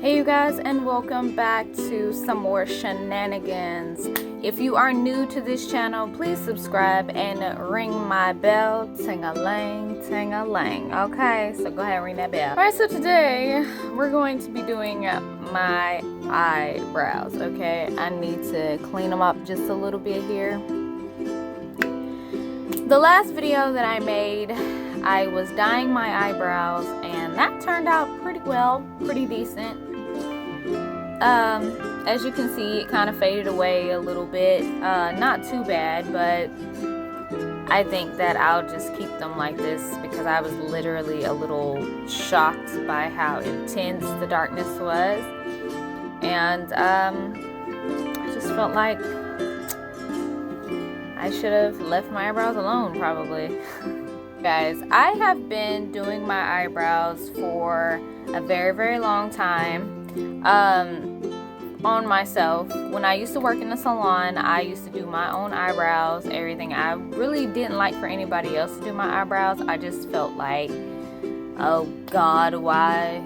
Hey you guys, and welcome back to some more shenanigans. If you are new to this channel, please subscribe and ring my bell. Ting-a-lang, ting-a-lang. Okay, so go ahead and ring that bell. Alright, so today we're going to be doing my eyebrows. Okay, I need to clean them up just a little bit here. The last video that I made, I was dyeing my eyebrows, and that turned out pretty well, pretty decent. As you can see, it kind of faded away a little bit. Not too bad, but I think that I'll just keep them like this because I was literally a little shocked by how intense the darkness was. And I just felt like I should have left my eyebrows alone, probably. Guys, I have been doing my eyebrows for a very, very long time. On myself. When I used to work in the salon, I used to do my own eyebrows, everything. I really didn't like for anybody else to do my eyebrows. I just felt like, oh God, why?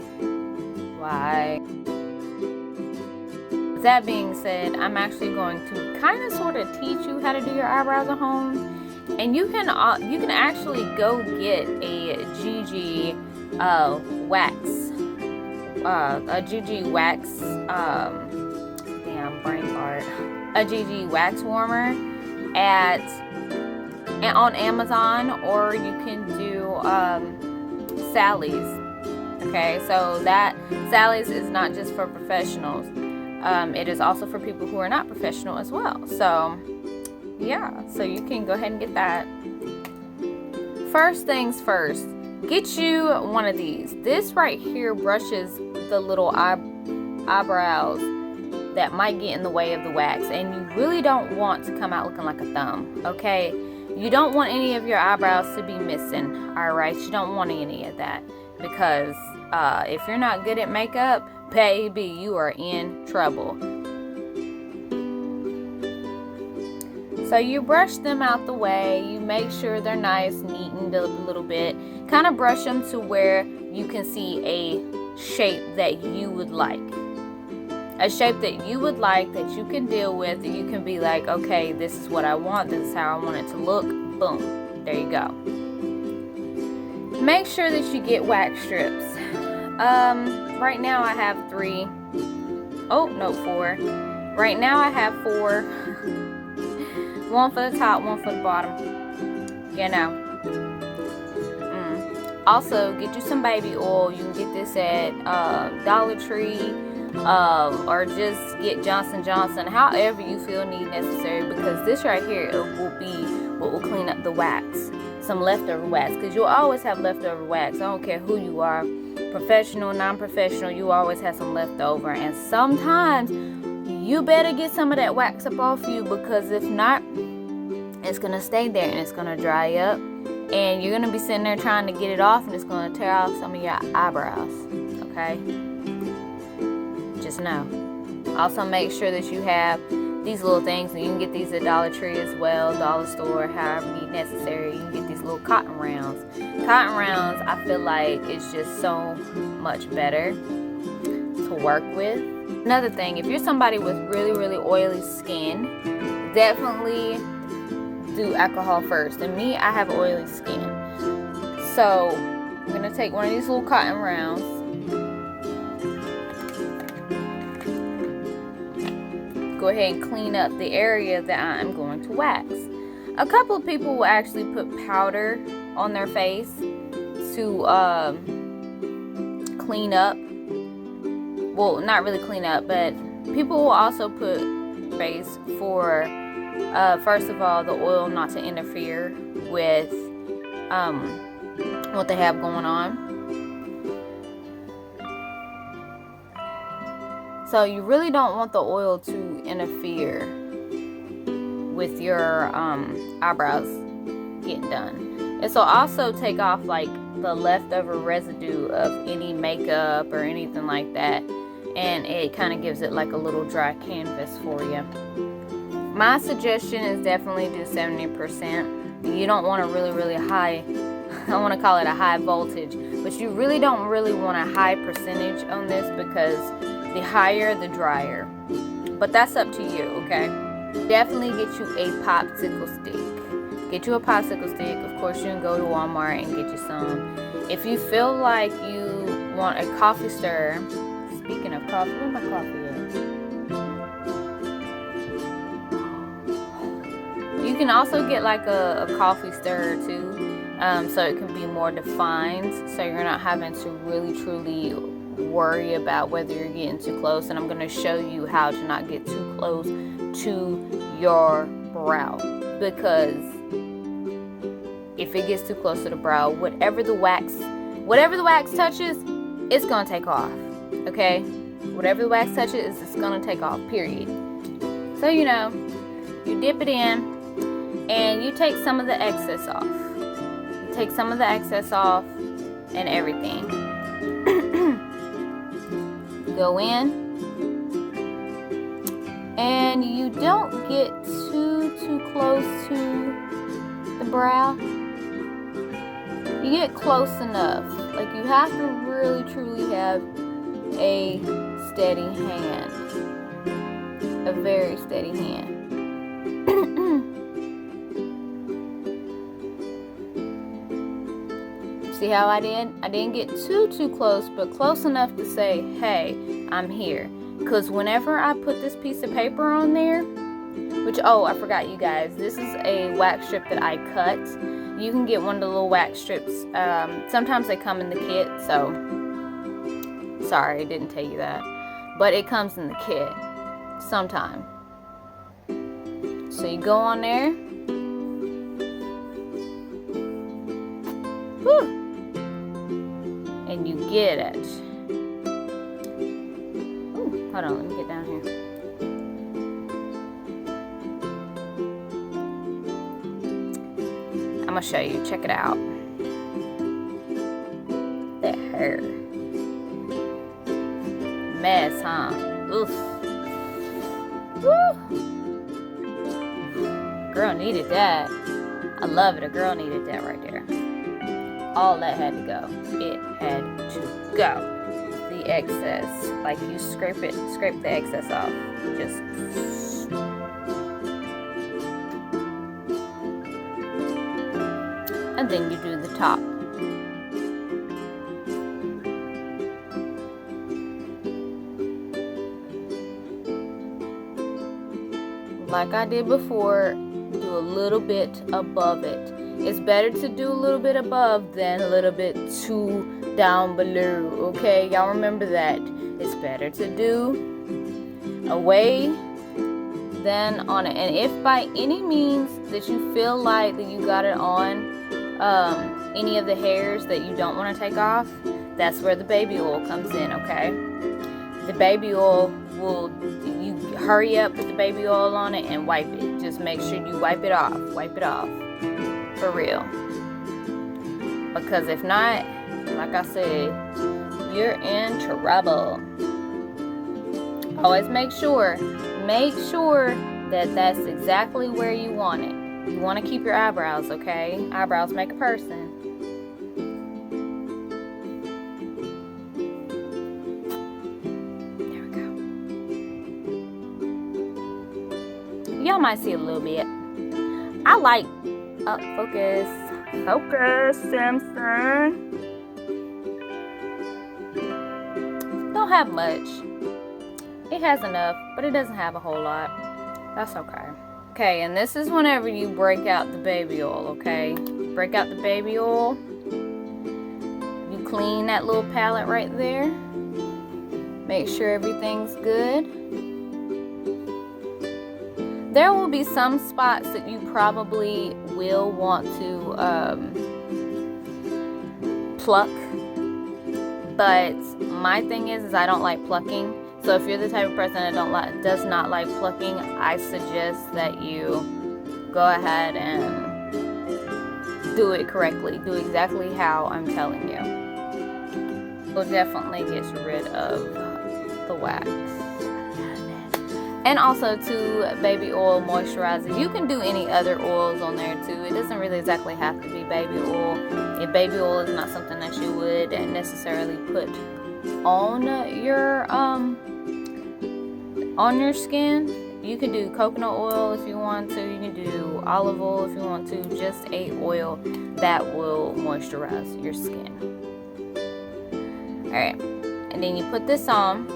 That being said, I'm actually going to kind of sort of teach you how to do your eyebrows at home. And you can actually go get a GG wax. A GG wax, brain fart. A GG wax warmer on Amazon, or you can do Sally's. Okay, so that Sally's is not just for professionals. It is also for people who are not professional as well. So yeah, so you can go ahead and get that. First things first, get you one of these. This right here brushes the little eyebrows that might get in the way of the wax, and you really don't want to come out looking like a thumb. Okay, you don't want any of your eyebrows to be missing. All right, you don't want any of that, because if you're not good at makeup, baby, you are in trouble. So you brush them out the way. You make sure they're nice, neatened a little bit. Kind of brush them to where you can see a shape that you would like. A shape that you would like, that you can deal with, that you can be like, okay, this is what I want, this is how I want it to look. Boom, there you go. Make sure that you get wax strips. Right now I have 3. Oh, no, 4. Right now I have 4. One for the top, one for the bottom. You know. Also, get you some baby oil. You can get this at Dollar Tree, or just get Johnson & Johnson, however you feel necessary, because this right here, it will be what will clean up the wax, some leftover wax, because you'll always have leftover wax. I don't care who you are, professional, non-professional, you always have some leftover, and sometimes you better get some of that wax up off you, because if not, it's going to stay there and it's going to dry up. And you're going to be sitting there trying to get it off, and it's going to tear off some of your eyebrows. Okay? Just know. Also, make sure that you have these little things. And you can get these at Dollar Tree as well, Dollar Store, however necessary. You can get these little cotton rounds. Cotton rounds, I feel like it's just so much better to work with. Another thing, if you're somebody with really, really oily skin, definitely do alcohol first. And me, I have oily skin, so I'm gonna take one of these little cotton rounds, go ahead and clean up the area that I'm going to wax. A couple of people will actually put powder on their face to clean up. Well, not really clean up, but people will also put face for first of all, the oil not to interfere with what they have going on. So you really don't want the oil to interfere with your eyebrows getting done. And so also take off like the leftover residue of any makeup or anything like that, and it kind of gives it like a little dry canvas for you. My suggestion is definitely do 70%. You don't want a really, really high I want to call it a high voltage, but you really don't really want a high percentage on this, because the higher the drier. But that's up to you, okay? Definitely get you a popsicle stick. Get you a popsicle stick. Of course, you can go to Walmart and get you some. If you feel like you want a coffee stir, speaking of coffee, where's my coffee at? You can also get like a coffee stirrer too, so it can be more defined, so you're not having to really truly worry about whether you're getting too close. And I'm going to show you how to not get too close to your brow, because if it gets too close to the brow, whatever the wax touches, it's going to take off, okay? Whatever the wax touches, it's going to take off, period. So, you know, you dip it in and you take some of the excess off. You take some of the excess off and everything. Go in, and you don't get too close to the brow. You get close enough. Like, you have to really truly have a steady hand, a very steady hand. See how I did? I didn't get too close, but close enough to say, hey, I'm here. Because whenever I put this piece of paper on there, which, oh, I forgot, you guys, this is a wax strip that I cut. You can get one of the little wax strips. Sometimes they come in the kit, so sorry, I didn't tell you that. But it comes in the kit sometime. So you go on there. Whew. And you get it. Ooh, hold on, let me get down here. I'm gonna show you, check it out. That hair. Mess, huh? Oof. Woo. Girl needed that. I love it, a girl needed that right there. All that had to go. It had to go. The excess, like you scrape the excess off. Just. And then you do the top. Like I did before, do a little bit above it. It's better to do a little bit above than a little bit too down below, okay? Y'all remember that. It's better to do away than on it. And if by any means that you feel like that you got it on any of the hairs that you don't want to take off, that's where the baby oil comes in, okay? The baby oil you hurry up, put the baby oil on it and wipe it. Just make sure you wipe it off. Wipe it off. For real. Because if not, like I said, you're in trouble. Always make sure that that's exactly where you want it. You want to keep your eyebrows, okay? Eyebrows make a person. There we go. Y'all might see a little bit. I like focus, Samson. Don't have much. It has enough, but it doesn't have a whole lot. That's okay. Okay, and this is whenever you break out the baby oil, okay? Break out the baby oil. You clean that little palette right there. Make sure everything's good. There will be some spots that you probably will want to pluck, but my thing is I don't like plucking. So if you're the type of person that does not like plucking, I suggest that you go ahead and do it correctly. Do exactly how I'm telling you. It definitely gets rid of the wax. And also too, baby oil moisturizer. You can do any other oils on there too. It doesn't really exactly have to be baby oil. If baby oil is not something that you would necessarily put on your skin, you can do coconut oil if you want to. You can do olive oil if you want to. Just a oil that will moisturize your skin. Alright, and then you put this on.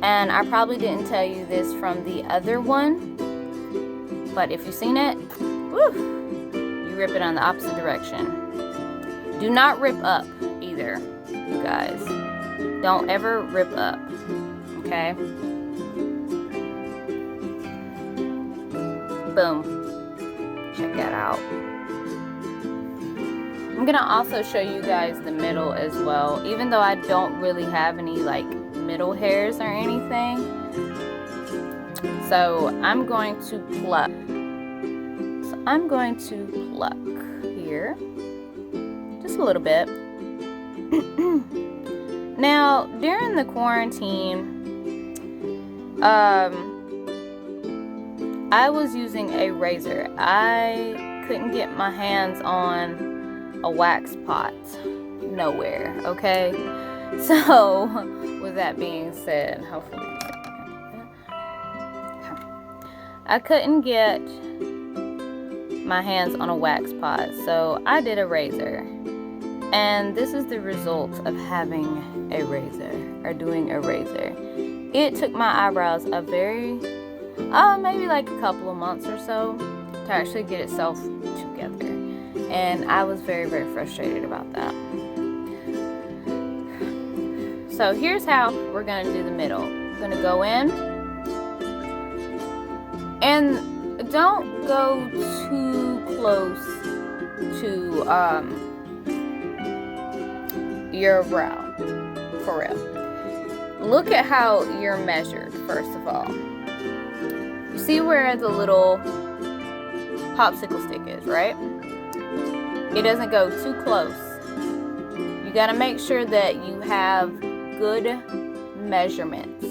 And I probably didn't tell you this from the other one, but if you've seen it, woo, you rip it on the opposite direction. Do not rip up either, you guys. Don't ever rip up, okay? Boom. Check that out. I'm gonna also show you guys the middle as well, even though I don't really have any like middle hairs or anything. So I'm going to pluck. Here. Just a little bit. Now, during the quarantine, I was using a razor. I couldn't get my hands on a wax pot nowhere, okay? So, with that being said, hopefully I couldn't get my hands on a wax pot, so I did a razor. And this is the result of having a razor, or doing a razor. It took my eyebrows a very, maybe like a couple of months or so to actually get itself together. And I was very, very frustrated about that. So here's how we're going to do the middle. We're going to go in. And don't go too close to your brow, for real. Look at how you're measured, first of all. You see where the little popsicle stick is, right? It doesn't go too close. You got to make sure that you have good measurements.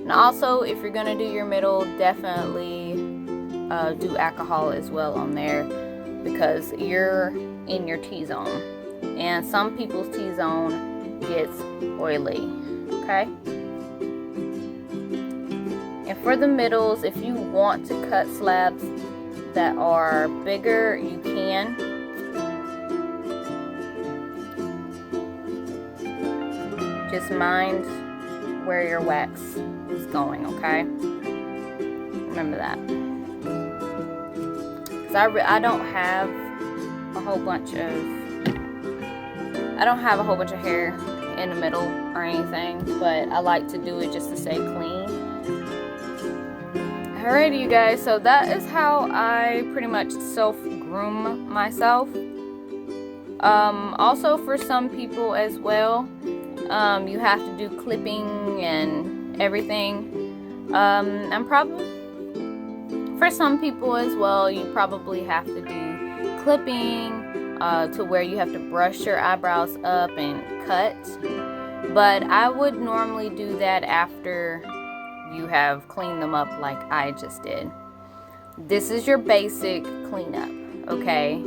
And also, if you're going to do your middle, definitely do alcohol as well on there, because you're in your T-zone. And some people's T-zone gets oily, okay? And for the middles, if you want to cut slabs that are bigger, you can. Just mind where your wax is going, okay? Remember that. Because I don't have a whole bunch of hair in the middle or anything, but I like to do it just to stay clean. Alrighty, you guys, so that is how I pretty much self-groom myself. Also, for some people as well, you have to do clipping and everything. For some people as well, you probably have to do clipping, to where you have to brush your eyebrows up and cut. But I would normally do that after you have cleaned them up like I just did. This is your basic cleanup, okay?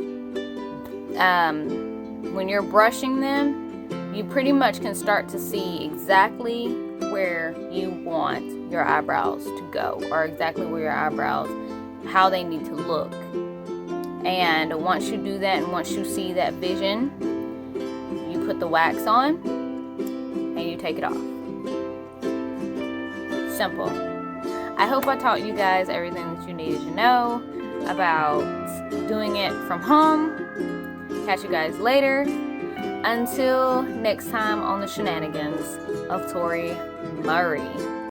When you're brushing them, you pretty much can start to see exactly where you want your eyebrows to go, or exactly where your eyebrows, how they need to look. And once you do that, and once you see that vision, you put the wax on and you take it off. Simple. I hope I taught you guys everything that you needed to know about doing it from home. Catch you guys later. Until next time on the shenanigans of Tori Murray.